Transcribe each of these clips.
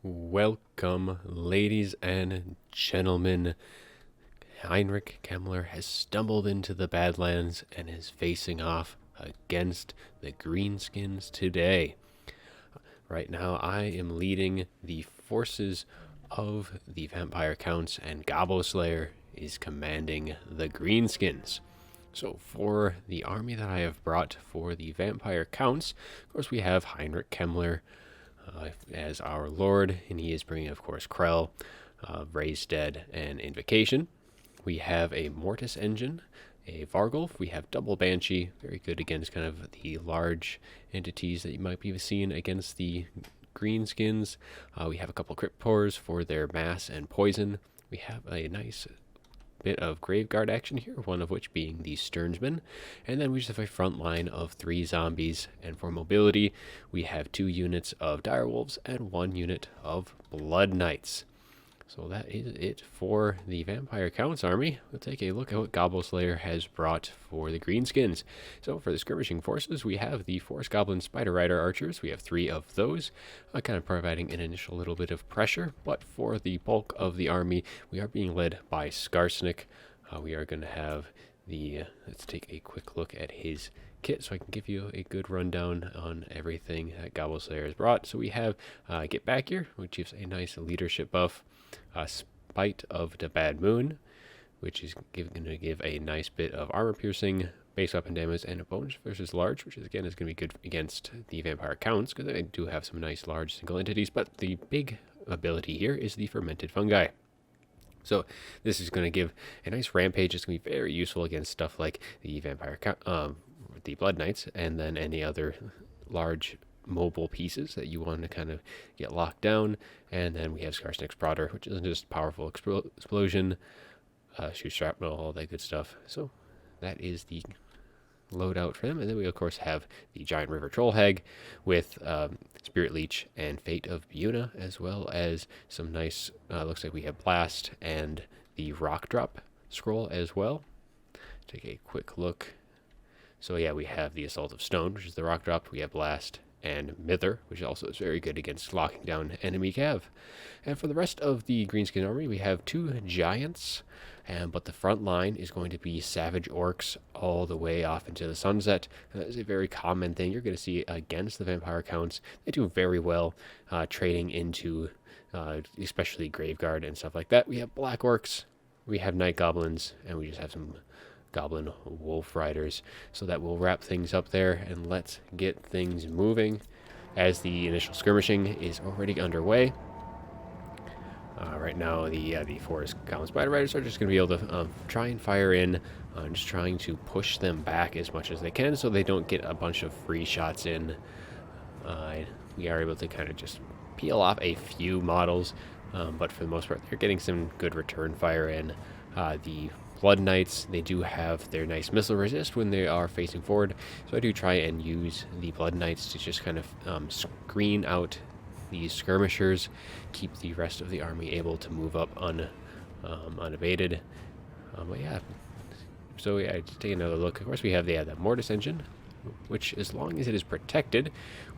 Welcome, ladies and gentlemen. Heinrich Kemmler has stumbled into the Badlands and is facing off against the Greenskins today. Right now, I am leading the forces of the Vampire Counts, and Gobbo Slayer is commanding the Greenskins. So for the army that I have brought for the Vampire Counts, of course, we have Heinrich Kemmler as our lord, and he is bringing, of course, Krell, Raised Dead, and Invocation. We have a Mortis engine, a Vargulf. We have double Banshee, very good against kind of the large entities that you might be seeing against the Greenskins. We have a couple Crypt Pores for their mass and poison. We have a nice bit of Graveguard action here, one of which being the Sternsman, and then we just have a front line of 3 zombies, and for mobility we have 2 units of Direwolves and 1 unit of Blood Knights. So that is it for the Vampire Counts army. We'll take a look at what Gobbo Slayer has brought for the Greenskins. So for the skirmishing forces, we have the Forest Goblin Spider Rider Archers. We have 3 of those, kind of providing an initial little bit of pressure. But for the bulk of the army, we are being led by Skarsnik. We are going to have the... let's take a quick look at his kit so I can give you a good rundown on everything that Gobbo Slayer has brought. So we have Get Back Here, which gives a nice leadership buff. Spite of the Bad Moon, which is going to give a nice bit of armor piercing, base weapon damage, and a bonus versus large, which is again is going to be good against the Vampire Counts because they do have some nice large single entities. But the big ability here is the Fermented Fungi. So this is going to give a nice rampage. It's going to be very useful against stuff like the the Blood Knights, and then any other large mobile pieces that you want to kind of get locked down. And then we have Skarsnik's Prodder, which is just powerful explosion, shoot shrapnel, all that good stuff. So that is the loadout for them. And then we of course have the Giant River Troll Hag with Spirit Leech and Fate of Buna, as well as some nice looks like we have Blast and the Rock Drop scroll as well. Take a quick look. So yeah, we have the Assault of Stone, which is the Rock Drop. We have Blast and Mither, which also is very good against locking down enemy cav. And for the rest of the Greenskin army, we have 2 giants, but the front line is going to be Savage Orcs all the way off into the sunset. And that is a very common thing you're going to see against the Vampire Counts. They do very well trading into especially Graveguard and stuff like that. We have Black Orcs, we have Night Goblins, and we just have some Goblin Wolf Riders. So that will wrap things up there, and let's get things moving as the initial skirmishing is already underway. Right now the Forest Goblin Spider Riders are just going to be able to try and fire in, just trying to push them back as much as they can so they don't get a bunch of free shots in. We are able to kind of just peel off a few models, but for the most part they're getting some good return fire in. The Blood Knights, they do have their nice missile resist when they are facing forward, so I do try and use the Blood Knights to just kind of screen out these skirmishers, keep the rest of the army able to move up unabated. But yeah, so yeah, just take another look. Of course, we have the Mortis engine, which, as long as it is protected,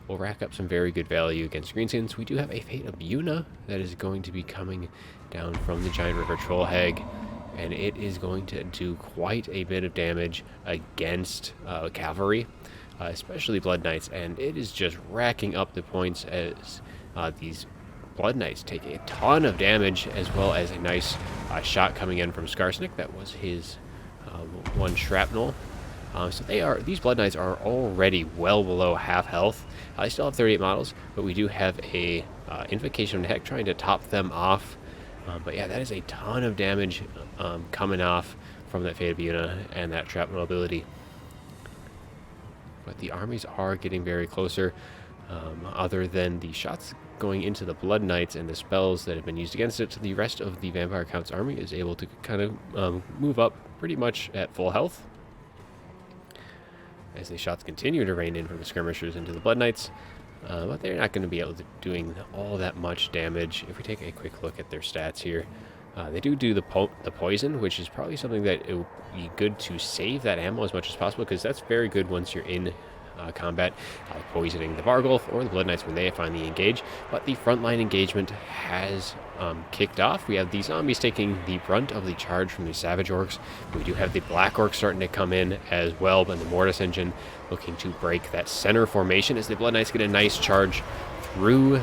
will rack up some very good value against Greenskins. We do have a Fate of Buna that is going to be coming down from the Giant River Troll Hag, and it is going to do quite a bit of damage against cavalry, especially Blood Knights, and it is just racking up the points as these Blood Knights take a ton of damage, as well as a nice shot coming in from Skarsnik. That was his 1 shrapnel. So these Blood Knights are already well below half health. I still have 38 models, but we do have a Invocation of Heck trying to top them off. But yeah, that is a ton of damage coming off from that Fate of Buna and that shrapnel ability. But the armies are getting very closer, other than the shots going into the Blood Knights and the spells that have been used against it. The rest of the Vampire Counts army is able to kind of move up pretty much at full health, as the shots continue to rain in from the skirmishers into the Blood Knights. But they're not going to be able to doing all that much damage. If we take a quick look at their stats here, they do the poison, which is probably something that it would be good to save that ammo as much as possible, because that's very good once you're in combat, poisoning the Vargulf or the Blood Knights when they finally engage. But the frontline engagement has kicked off. We have the zombies taking the brunt of the charge from the Savage Orcs. We do have the Black Orcs starting to come in as well, but the Mortis Engine looking to break that center formation as the Blood Knights get a nice charge through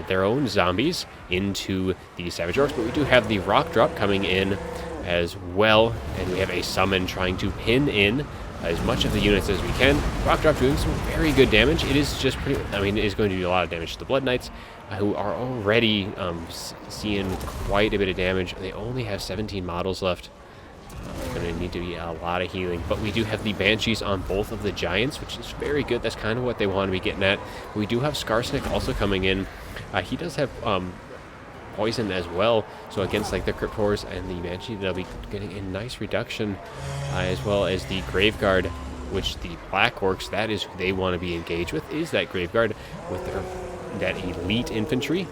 their own zombies into the Savage Orcs. But we do have the Rock Drop coming in as well, and we have a Summon trying to pin in as much of the units as we can. Rock Drop doing some very good damage. It is just pretty, it is going to do a lot of damage to the Blood Knights, who are already seeing quite a bit of damage. They only have 17 models left. Going to need to be a lot of healing, but we do have the Banshees on both of the Giants, which is very good. That's kind of what they want to be getting at. We do have Skarsnik also coming in. He does have poison as well, so against like the Cryptors and the Banshee, they'll be getting a nice reduction, as well as the Graveguard, which the Black Orcs, that is who they want to be engaged with, is that Graveguard with that elite infantry.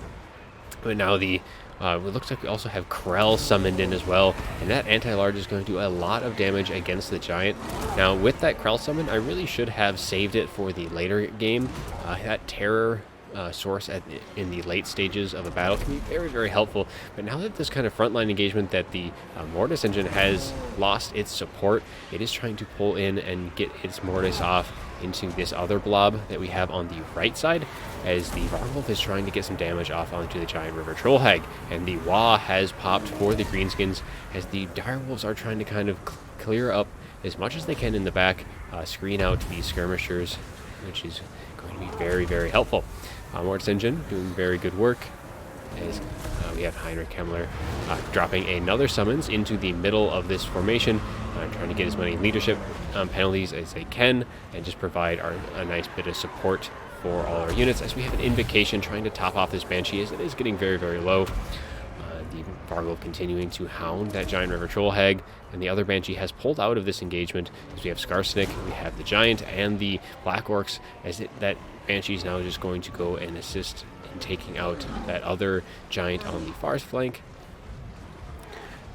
But now the it looks like we also have Krell summoned in as well, and that anti-large is going to do a lot of damage against the Giant. Now with that Krell summon, I really should have saved it for the later game. That terror source in the late stages of a battle can be very, very helpful. But now that this kind of frontline engagement that the Mortis Engine has lost its support, it is trying to pull in and get its Mortis off into this other blob that we have on the right side, as the Vargulf is trying to get some damage off onto the Giant River Troll Hag, and the Wah has popped for the Greenskins as the Direwolves are trying to kind of clear up as much as they can in the back, screen out the skirmishers, which is going to be very, very helpful. Mortis Engine doing very good work, as we have Heinrich Kemmler dropping another summons into the middle of this formation, trying to get as many leadership penalties as they can, and just provide a nice bit of support for all our units, as we have an Invocation trying to top off this Banshee as it is getting very, very low. The Vargulf continuing to hound that Giant River Troll Hag, and the other Banshee has pulled out of this engagement, as we have Skarsnik, we have the Giant and the Black Orcs, as that Banshee is now just going to go and assist in taking out that other Giant on the far flank.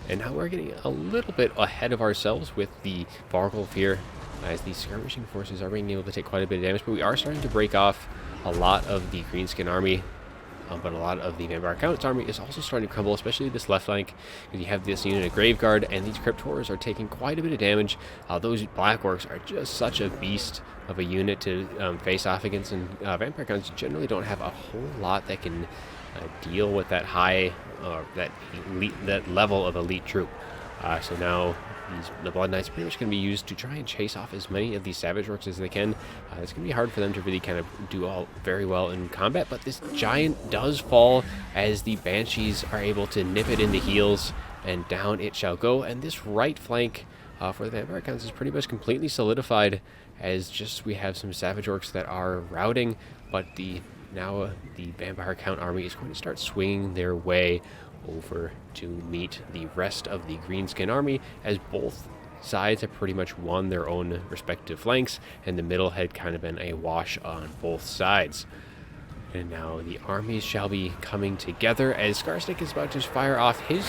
And now we're getting a little bit ahead of ourselves with the Vargulf here, as the skirmishing forces are being able to take quite a bit of damage, but we are starting to break off a lot of the Greenskin army. But a lot of the Vampire Count's army is also starting to crumble, especially this left flank, because you have this unit of Graveguard, and these Cryptors are taking quite a bit of damage. Those Black Orcs are just such a beast of a unit to face off against, and Vampire Counts generally don't have a whole lot that can deal with that high, that level of elite troop. So now the Blood Knights are pretty much going to be used to try and chase off as many of these Savage Orcs as they can. It's going to be hard for them to really kind of do all very well in combat, but this Giant does fall as the Banshees are able to nip it in the heels, and down it shall go. And this right flank for the Vampire Counts is pretty much completely solidified, as just we have some Savage Orcs that are routing, but now the Vampire Count army is going to start swinging their way over to meet the rest of the Greenskin army, as both sides have pretty much won their own respective flanks, and the middle had kind of been a wash on both sides. And now the armies shall be coming together, as Skarsnik is about to fire off his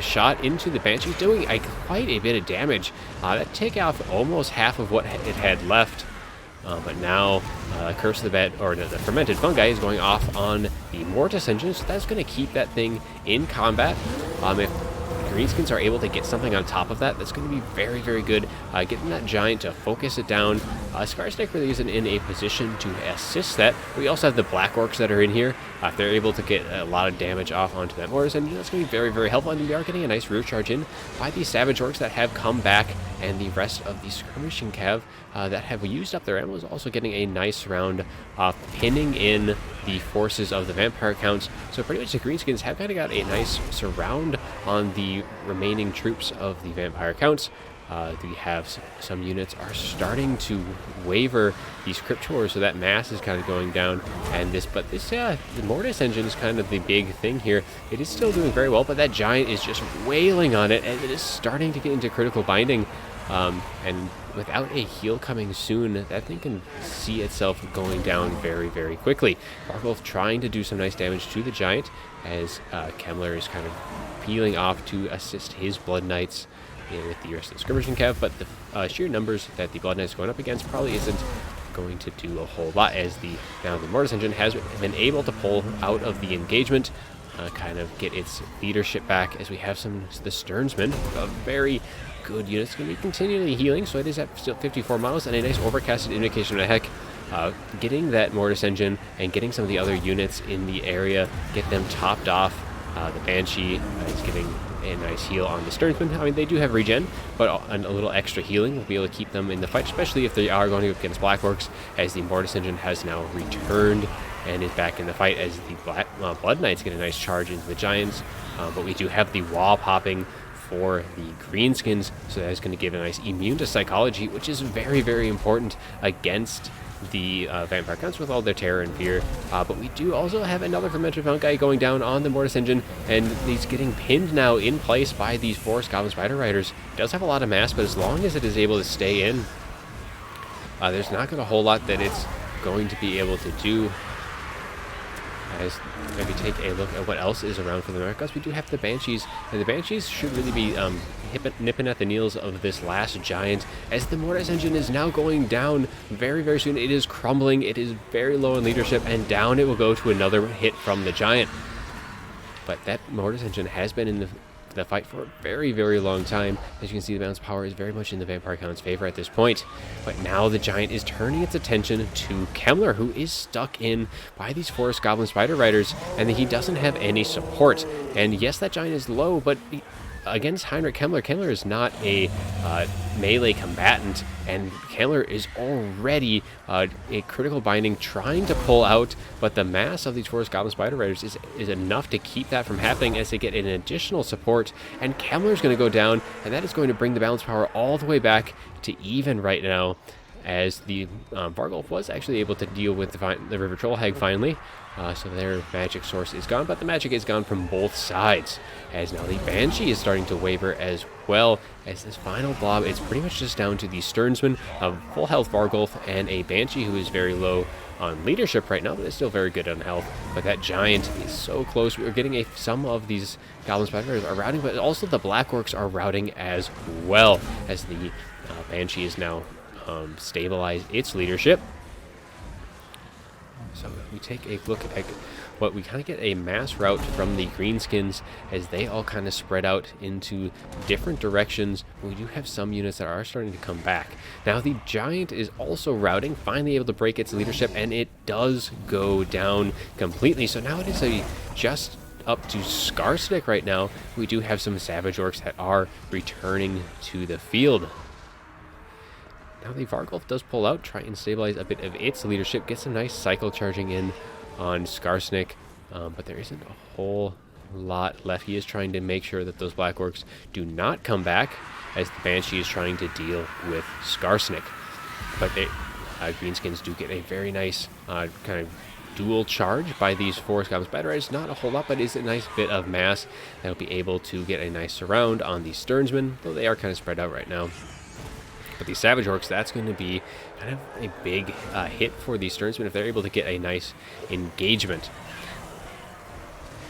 shot into the Banshee, doing quite a bit of damage. That take off almost half of what it had left. But now Curse of the Fermented Fungi is going off on the Mortis Engine, so that's going to keep that thing in combat. If Greenskins are able to get something on top of that, that's going to be very, very good. Getting that Giant to focus it down. Skarsnik really isn't in a position to assist that. We also have the Black Orcs that are in here. If they're able to get a lot of damage off onto that Mortis Engine, that's going to be very, very helpful. And we are getting a nice rear charge in by the Savage Orcs that have come back, and the rest of the skirmishing cav that have used up their ammo is also getting a nice round, pinning in the forces of the Vampire Counts. So pretty much the Greenskins have kind of got a nice surround on the remaining troops of the Vampire Counts. We have some units are starting to waver these Cryptors, so that mass is kind of going down. And the Mortis Engine is kind of the big thing here. It is still doing very well, but that Giant is just wailing on it, and it is starting to get into critical binding. And without a heal coming soon, that thing can see itself going down very, very quickly. Vargulf trying to do some nice damage to the Giant, as Kemmler is kind of peeling off to assist his Blood Knights with the rest of the skirmishing cav, but the sheer numbers that the Blood Knights are going up against probably isn't going to do a whole lot, as now the Mortis Engine has been able to pull out of the engagement, kind of get its leadership back, as we have the Sternsman, a very good unit. It's going to be continually healing, so it is at still 54 miles, and a nice overcasted indication of heck. Getting that Mortis Engine and getting some of the other units in the area, get them topped off. The Banshee is getting a nice heal on the Sternsman. I mean, they do have regen, but a little extra healing will be able to keep them in the fight, especially if they are going against Black Orcs, as the Mortis Engine has now returned and is back in the fight, as the Blood Knights get a nice charge into the Giants. But we do have the wall popping for the Greenskins, so that is going to give a nice immune to psychology, which is very, very important against the Vampire Counts with all their terror and fear. But we do also have another Fermented Found guy going down on the Mortis Engine, and he's getting pinned now in place by these Forest Goblin Spider Riders. It does have a lot of mass, but as long as it is able to stay in, there's not going to a whole lot that it's going to be able to do. As maybe take a look at what else is around for the Americas, we do have the Banshees, and the Banshees should really be nipping at the heels of this last Giant, as the Mortis Engine is now going down very, very soon. It is crumbling, it is very low in leadership, and down it will go to another hit from the Giant. But that Mortis Engine has been in the fight for a very, very long time. As you can see, the balance power is very much in the Vampire Count's favor at this point. But now the Giant is turning its attention to Kemmler, who is stuck in by these Forest Goblin Spider Riders, and he doesn't have any support. And yes, that Giant is low, but against Heinrich Kemmler, Kemmler is not a melee combatant, and Kemmler is already a critical binding trying to pull out, but the mass of these Forest Goblin Spider Riders is enough to keep that from happening, as they get an additional support, and Kemmler's going to go down, and that is going to bring the balance power all the way back to even right now, as the Vargulf was actually able to deal with the River Troll Hag finally. So their magic source is gone, but the magic is gone from both sides, as now the Banshee is starting to waver as well, as this final blob, it's pretty much just down to the Sternsman, a full health Vargulf, and a Banshee who is very low on leadership right now, but is still very good on health. But that Giant is so close. We're getting some of these Goblin Spiders are routing, but also the Black Orcs are routing as well, as the Banshee is now stabilized its leadership. So we take a look at what we kind of get a mass rout from the Greenskins, as they all kind of spread out into different directions. We do have some units that are starting to come back. Now the Giant is also routing, finally able to break its leadership, and it does go down completely. So now it is just up to Skarsnik right now. We do have some Savage Orcs that are returning to the field. Now the Vargulf does pull out, try and stabilize a bit of its leadership, get some nice cycle charging in on Skarsnik, but there isn't a whole lot left. He is trying to make sure that those Black Orcs do not come back, as the Banshee is trying to deal with Skarsnik. But Greenskins do get a very nice kind of dual charge by these Forest Goblin Spider Riders. Not a whole lot, but it's a nice bit of mass that'll be able to get a nice surround on the Sternsmen, though they are kind of spread out right now. But these Savage Orcs, that's going to be kind of a big hit for the Sternsmen if they're able to get a nice engagement.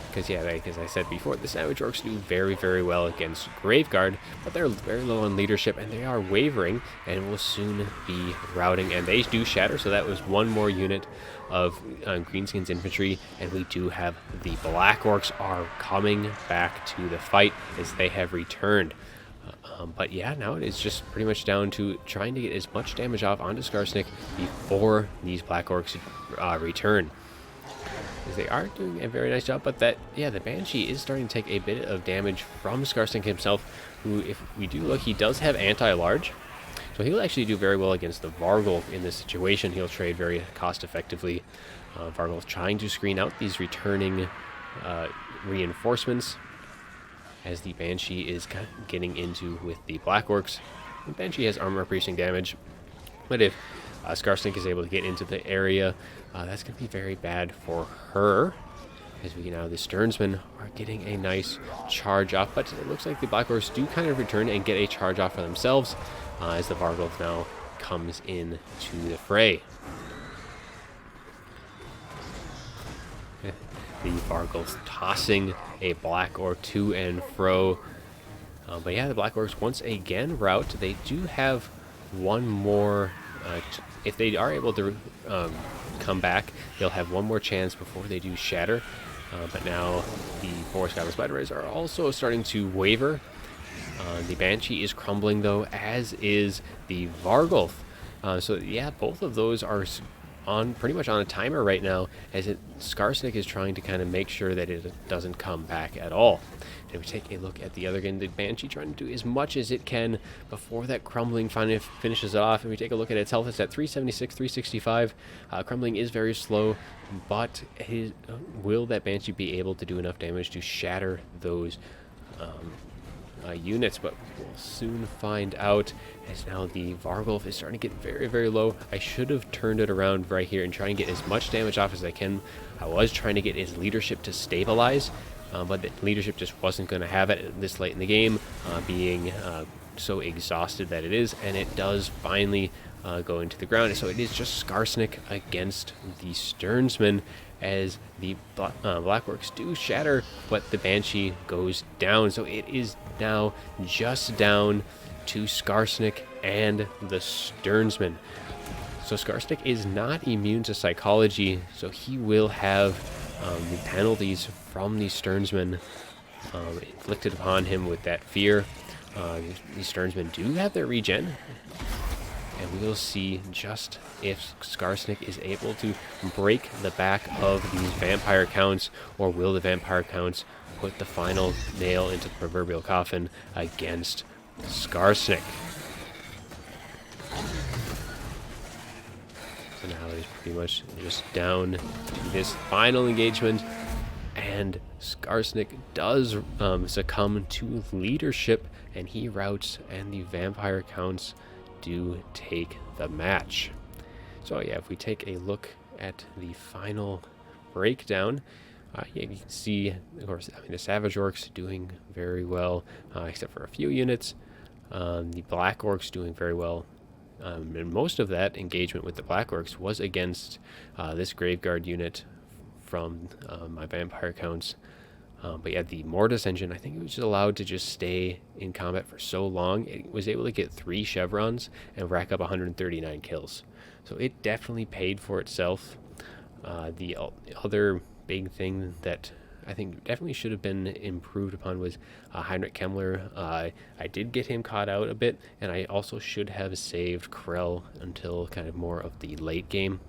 Because, yeah, as I said before, the Savage Orcs do very, very well against Graveguard, but they're very low on leadership, and they are wavering, and will soon be routing. And they do shatter, so that was one more unit of Greenskins infantry, and we do have the Black Orcs are coming back to the fight, as they have returned. But yeah, now it is just pretty much down to trying to get as much damage off onto Skarsnik before these Black Orcs return. As they are doing a very nice job, but the Banshee is starting to take a bit of damage from Skarsnik himself, who, if we do look, he does have anti-large. So he'll actually do very well against the Vargulf in this situation. He'll trade very cost-effectively. Vargulf trying to screen out these returning reinforcements, as the Banshee is getting into with the Black Orcs. The Banshee has armor-piercing damage, but if Skarsnik is able to get into the area, that's going to be very bad for her. As we now, the Sternsmen are getting a nice charge off, but it looks like the Black Orcs do kind of return and get a charge off for themselves, as the Vargulf now comes in to the fray. The Vargulf tossing a Black Orc to and fro. But yeah, the Black Orcs once again rout. They do have one more if they are able to come back, they'll have one more chance before they do shatter. But now the 4 Goblin Spider Rays are also starting to waver. The Banshee is crumbling, though, as is the Vargulf. So yeah, both of those are on pretty much on a timer right now, as Skarsnik is trying to kind of make sure that it doesn't come back at all. And if we take a look at the other game, the Banshee trying to do as much as it can before that crumbling finally finishes it off. And we take a look at its health, it's at 376, 365. Crumbling is very slow, but will that Banshee be able to do enough damage to shatter those units? But we'll soon find out, as now the Vargulf is starting to get very, very low. I should have turned it around right here and try and get as much damage off as I can. I was trying to get his leadership to stabilize, but the leadership just wasn't going to have it this late in the game, being so exhausted that it is, and it does finally go into the ground. So it is just Skarsnik against the Stearnsman, as the Blackworks do shatter, but the Banshee goes down. So it is now just down to Skarsnik and the Stearnsman. So Skarsnik is not immune to psychology, so he will have the penalties from the Stearnsman inflicted upon him with that fear. The Stearnsmen do have their regen, and we will see just if Skarsnik is able to break the back of these vampire counts, or will the vampire counts put the final nail into the proverbial coffin against Skarsnik. So now he's pretty much just down to this final engagement, and Skarsnik does succumb to leadership, and he routs, and the vampire counts do take the match. So yeah, if we take a look at the final breakdown, yeah, you can see, of course, I mean, the Savage Orcs doing very well, except for a few units. The Black Orcs doing very well, and most of that engagement with the Black Orcs was against this Graveguard unit from my vampire counts. But yeah, the Mortis engine, I think it was just allowed to just stay in combat for so long. It was able to get 3 chevrons and rack up 139 kills. So it definitely paid for itself. The other big thing that I think definitely should have been improved upon was Heinrich Kemmler. I did get him caught out a bit, and I also should have saved Krell until kind of more of the late game.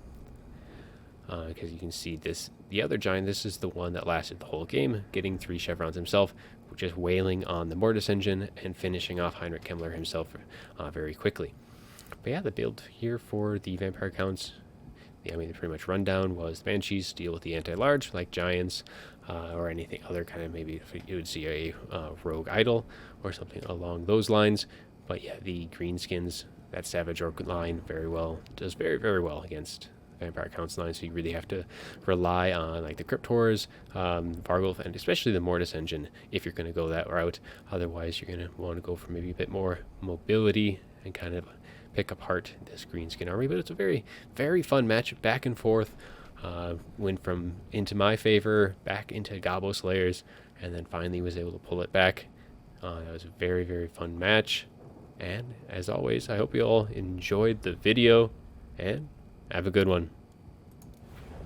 Because you can see this, the other giant, this is the one that lasted the whole game, getting 3 chevrons himself, just wailing on the Mortis engine and finishing off Heinrich Kemmler himself very quickly. But yeah, the build here for the vampire counts, I mean, the pretty much rundown was the Banshees deal with the anti-large, like giants, or anything other kind of, maybe you would see a rogue idol or something along those lines. But yeah, the Greenskins, that Savage Orc line, very well, does very, very well against vampire counts line, so you really have to rely on like the Cryptors, Vargulf, and especially the Mortis engine if you're going to go that route. Otherwise, you're going to want to go for maybe a bit more mobility and kind of pick apart this Greenskin army. But it's a very, very fun match, back and forth. Went from into my favor, back into Gobbo Slayers, and then finally was able to pull it back. That was a very, very fun match. And as always, I hope you all enjoyed the video, and have a good one.